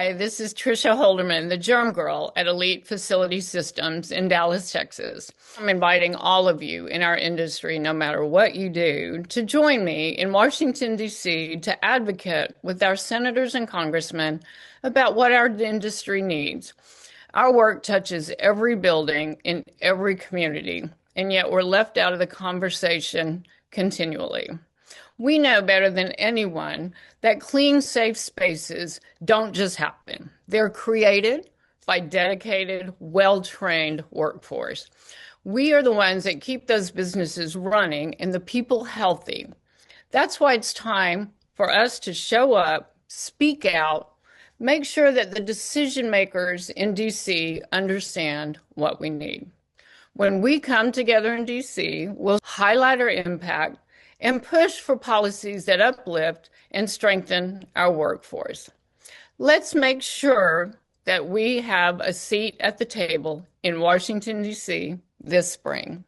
Hi, this is Tricia Holderman, the Germ Girl at Elite Facility Systems in Dallas, Texas. I'm inviting all of you in our industry, no matter what you do, to join me in Washington, D.C. to advocate with our senators and congressmen about what our industry needs. Our work touches every building in every community, and yet we're left out of the conversation continually. We know better than anyone that clean, safe spaces don't just happen. They're created by dedicated, well-trained workforce. We are the ones that keep those businesses running and the people healthy. That's why it's time for us to show up, speak out, make sure that the decision makers in DC understand what we need. When we come together in DC, we'll highlight our impact and push for policies that uplift and strengthen our workforce. Let's make sure that we have a seat at the table in Washington, D.C. this spring.